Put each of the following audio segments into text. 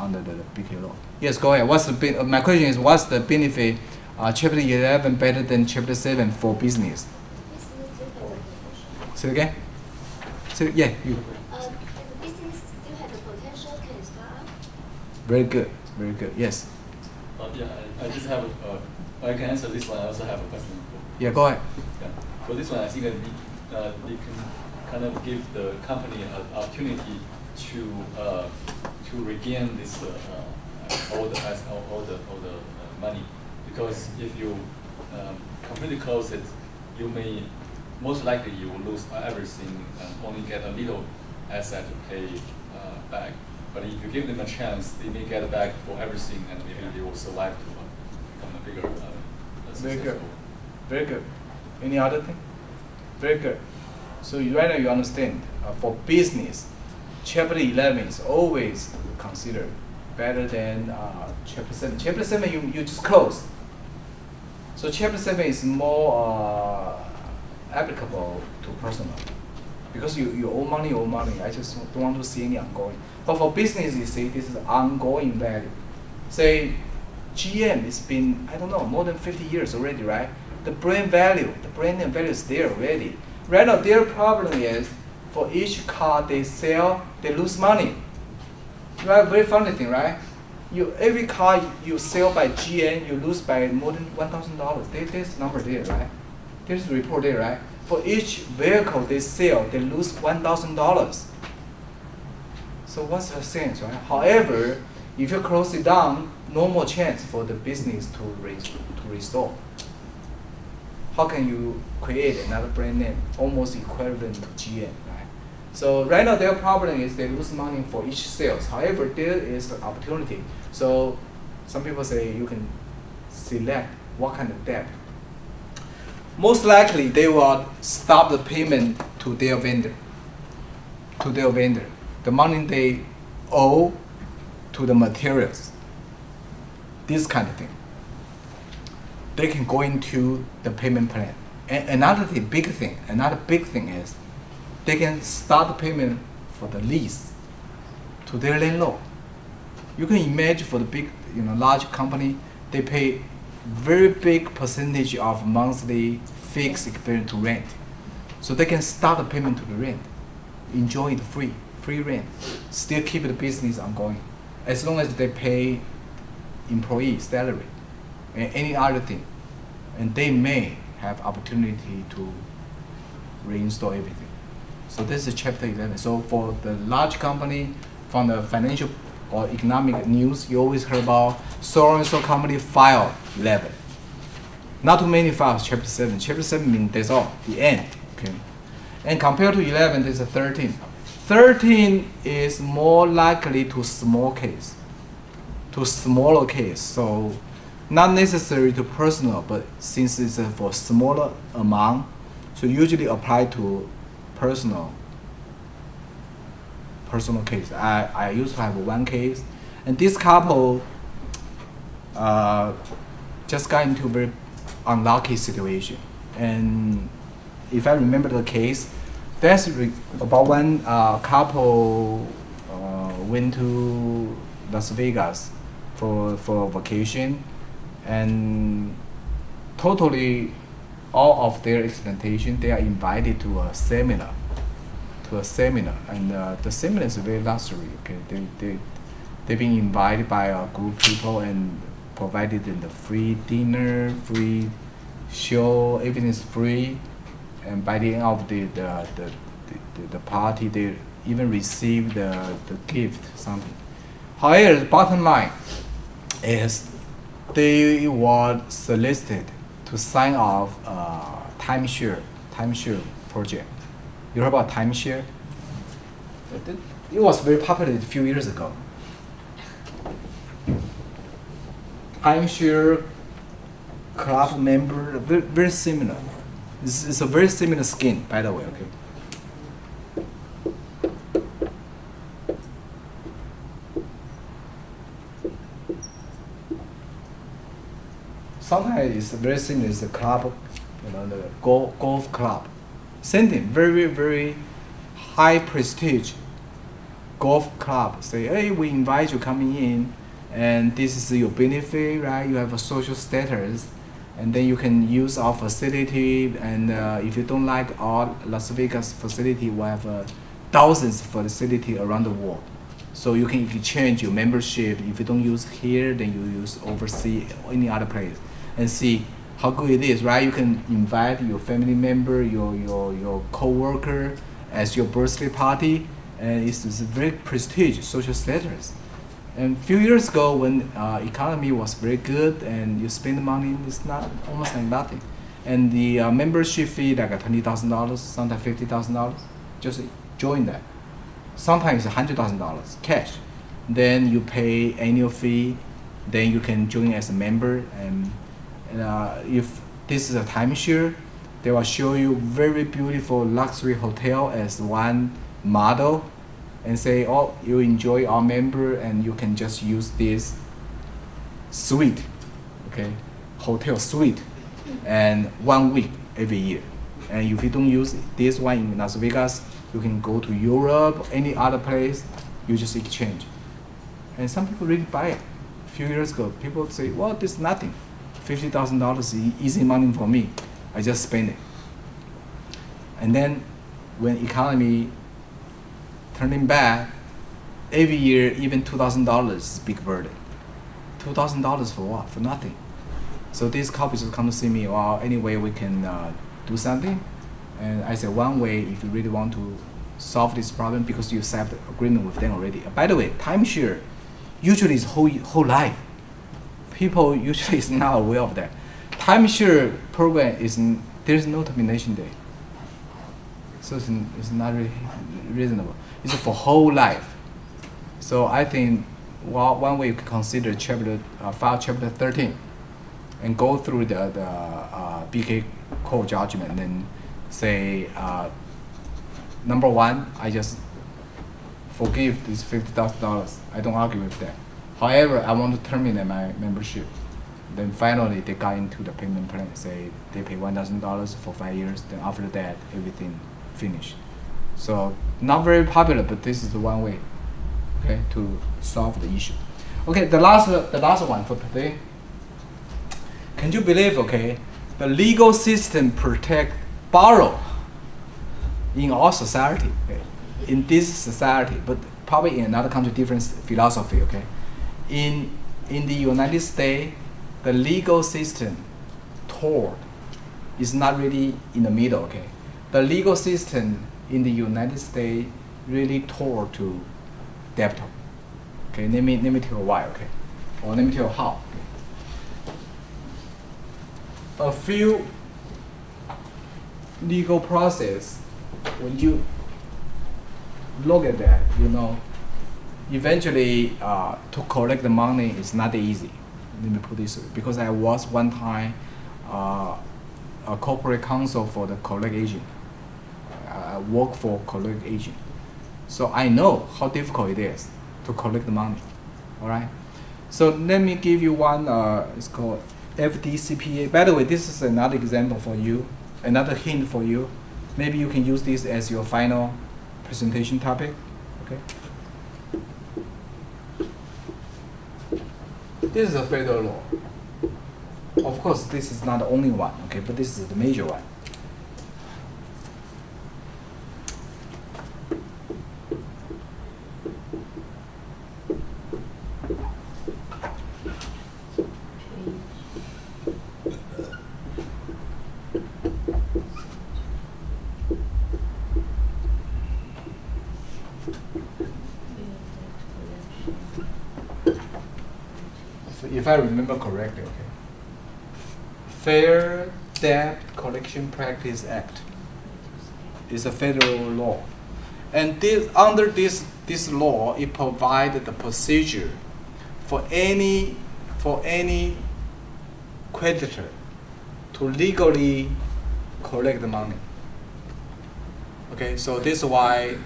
under the BK law. Yes, go ahead. My question is, what's the benefit Chapter 11 better than Chapter 7 for business? Say it again. Yeah, you. The business still have the potential can start up. Very good. Yes. Yeah, I just have I can answer this one. I also have a question. Yeah, go ahead. Yeah. For this one, I think they can kind of give the company an opportunity to regain this all the money, because if you completely close it, you may most likely you will lose everything and only get a little asset to pay back. But if you give them a chance, they may get back for everything, and maybe they will survive to become a bigger successful. Very good. Any other thing? Very good. So right now you understand, for business, Chapter 11 is always considered better than Chapter 7. Chapter 7 you just close. So Chapter 7 is more applicable to personal. Because you owe money, I just don't want to see any ongoing. But for business, you see, this is ongoing value. Say, GM has been, I don't know, more than 50 years already, right? The brand name value is there already. Right now, their problem is, for each car they sell, they lose money. Right? Very funny thing, right? Every car you sell by GM, you lose by more than $1,000. There's number there, right? There's a report there, right? For each vehicle they sell, they lose $1,000. So what's the sense, right? However, if you close it down, no more chance for the business to restore. How can you create another brand name almost equivalent to GM, right? So right now their problem is they lose money for each sales. However, there is an opportunity. So some people say you can select what kind of debt. Most likely they will stop the payment to their vendor. The money they owe to the materials. This kind of thing. They can go into the payment plan. And another big thing is they can start the payment for the lease to their landlord. You can imagine for the big, large company, they pay very big percentage of monthly fixed expense to rent. So they can start the payment to the rent, enjoy the free rent, still keep the business ongoing, as long as they pay employee salary and any other thing. And they may have opportunity to reinstall everything. So this is Chapter 11. So for the large company, from the financial or economic news, you always heard about so-and-so company file 11. Not too many files, Chapter 7. Chapter 7 means that's all, the end. Okay. And compared to 11, there's a 13. 13 is more likely to smaller case. So not necessary to personal, but since it's for smaller amount, so usually apply to personal case. I used to have one case, and this couple just got into a very unlucky situation. And if I remember the case, that's about one couple went to Las Vegas for vacation, and totally all of their expectation, they are invited to a seminar, and the seminar is very luxury. Okay, they've been invited by a group of people and provided them the free dinner, free show, everything is free, and by the end of the party, they even received the gift, something. However, the bottom line is they were solicited to sign off timeshare project. You heard about timeshare? It was very popular a few years ago. Timeshare club member, very similar. It's a very similar scheme, by the way. Okay. Sometimes it's very similar. It's a club, the golf club. Same thing, very, very high prestige golf club say, hey, we invite you coming in, and this is your benefit, right? You have a social status, and then you can use our facility. And if you don't like our Las Vegas facility, we have thousands of facility around the world. So you can exchange your membership. If you don't use here, then you use overseas or any other place, and see how good it is, right? You can invite your family member, your co-worker as your birthday party, and it's a very prestigious social status. And a few years ago, when economy was very good and you spend money, it's not almost like nothing. And the membership fee like $20,000, sometimes $50,000, just join that. Sometimes $100,000 cash. Then you pay annual fee, then you can join as a member. And if this is a timeshare, they will show you very beautiful luxury hotel as one model, and say, oh, you enjoy our member, and you can just use this suite, okay, hotel suite, and 1 week every year. And if you don't use this one in Las Vegas, you can go to Europe or any other place, you just exchange. And some people really buy it. A few years ago, people say, well, this is nothing. $50,000 is easy money for me. I just spend it. And then when economy turning bad, every year even $2,000 is a big burden. $2,000 for what? For nothing. So these couples come to see me, well, anyway, we can do something. And I said, one way, if you really want to solve this problem, because you set the agreement with them already. By the way, timeshare usually is whole life. People usually is not aware of that. Timeshare program there's no termination day. So it's not really reasonable. It's for whole life. So I think one way you can consider file chapter 13 and go through the BK court judgment and say, number one, I just forgive this $50,000. I don't argue with that. However, I want to terminate my membership. Then finally they got into the payment plan, say they pay $1,000 for 5 years, then after that everything finished. So not very popular, but this is the one way, okay, to solve the issue. Okay, the last one for today. Can you believe, okay, the legal system protect borrow in our society, okay? In this society, but probably in another country, different philosophy, okay? In the United States, the legal system tort is not really in the middle, okay? The legal system in the United States really tort to debtor. Okay, let me tell you why, okay? Or let me tell you how. Okay? A few legal process, when you look at that, you know, eventually to collect the money is not easy. Let me put this way, because I was one time a corporate counsel for the collect agent. I work for collect agent. So I know how difficult it is to collect the money, all right? So let me give you one, it's called FDCPA. By the way, this is another example for you, another hint for you. Maybe you can use this as your final presentation topic, okay? This is a federal law. Of course, this is not the only one, okay, but this is the major one. If I remember correctly, okay. Fair Debt Collection Practice Act is a federal law, and under this law, it provided the procedure for any creditor to legally collect the money. Okay, so this is why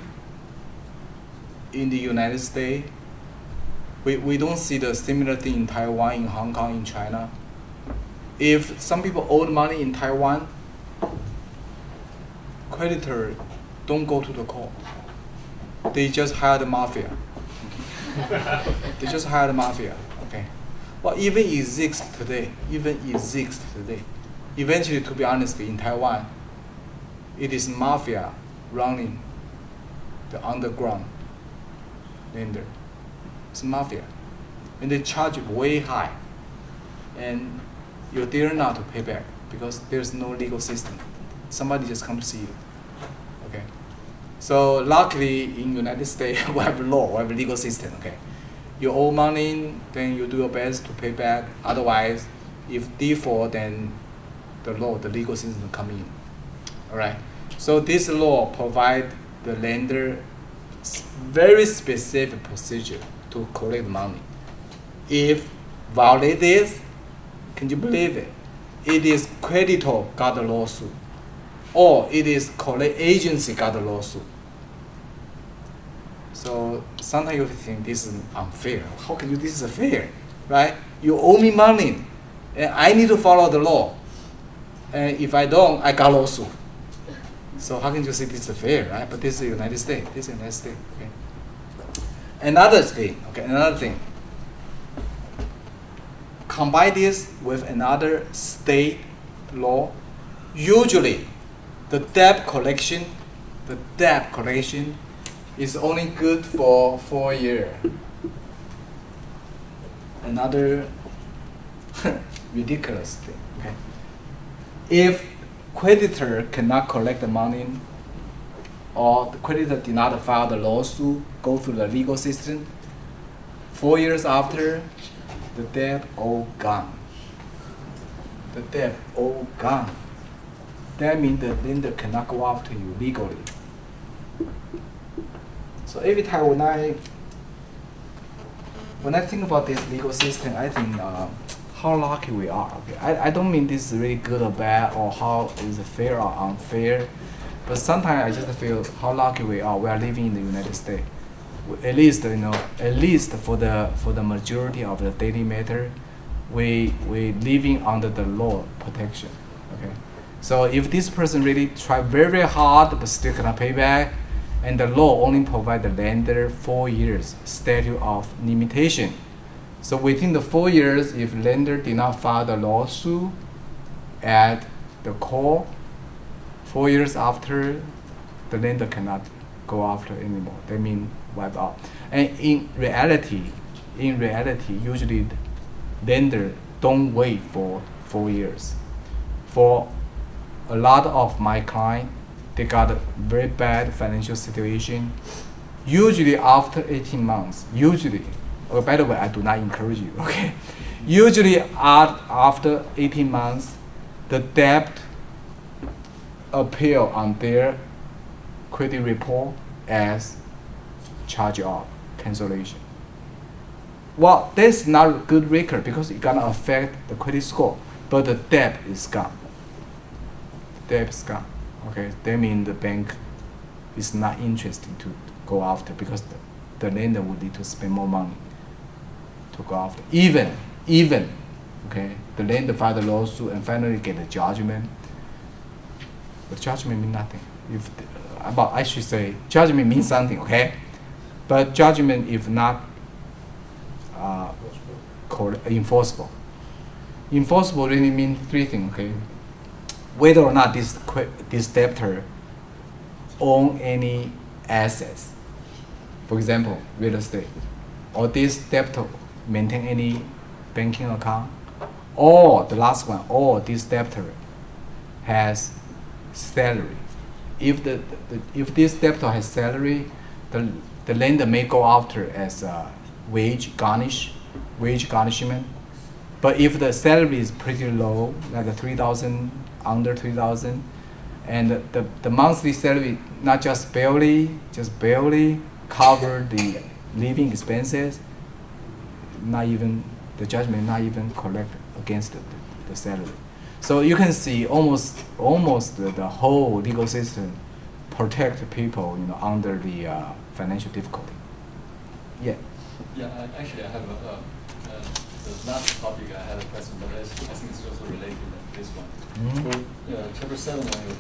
in the United States, we don't see the similar thing in Taiwan, in Hong Kong, in China. If some people owed money in Taiwan, creditor don't go to the court. They just hired the mafia. They just hired the mafia. Okay. Well, even exists today. Eventually, to be honest, in Taiwan, it is mafia running the underground lender. It's mafia, and they charge way high, and you dare not to pay back because there's no legal system. Somebody just come to see you. Okay. So luckily in United States we have law, we have a legal system. Okay. You owe money, then you do your best to pay back. Otherwise, if default, then the legal system come in. All right. So this law provide the lender very specific procedure to collect money. If violate this, can you believe it? It is creditor got a lawsuit, or it is collect agency got a lawsuit. So sometimes you think this is unfair. How can you? This is fair, right? You owe me money, and I need to follow the law. And if I don't, I got lawsuit. So how can you say this is fair, right? But this is the United States. Okay. Another thing. Combine this with another state law. Usually, the debt collection is only good for 4 years. Another ridiculous thing. Okay. If creditor cannot collect the money, or the creditor did not file the lawsuit, go through the legal system, 4 years after, the debt all gone. That means the lender cannot go after you legally. So every time when I think about this legal system, I think how lucky we are. Okay? I don't mean this is really good or bad, or how is it fair or unfair, but sometimes I just feel how lucky we are. We are living in the United States. At least for the majority of the daily matter, we living under the law protection. Okay, so if this person really try very, very hard but still cannot pay back, and the law only provide the lender 4 years statute of limitation. So within the 4 years, if lender did not file the lawsuit at the court, 4 years after, the lender cannot go after anymore. That means wipe out. And in reality, usually lender don't wait for 4 years. For a lot of my clients, they got a very bad financial situation. Usually after 18 months, by the way, I do not encourage you, okay? Usually after 18 months, the debt appear on their credit report as charge-off, cancellation. Well, that's not a good record because it's gonna affect the credit score, but the debt is gone. Okay, that means the bank is not interested to go after because the lender would need to spend more money to go after. Even, okay, the lender filed a lawsuit and finally get a judgment. But judgment means nothing. I should say judgment means something, okay? But judgment if not enforceable. Enforceable really means three things, okay? Whether or not this debtor own any assets, for example, real estate, or this debtor maintain any banking account, or the last one, or this debtor has salary. If this debtor has salary, the lender may go after as a wage garnishment. But if the salary is pretty low, like under 3,000, and the monthly salary not just barely cover the living expenses, the judgment not even collect against the salary. So you can see almost the whole legal system protect people under the financial difficulty. Yeah. Yeah, actually I have the last topic I had a question, but I think it's also related to this one. Mm-hmm. For Chapter 7, when you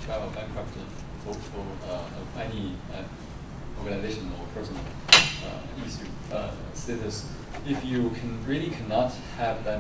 file a bankruptcy for any organizational or personal issue status, if you really cannot have that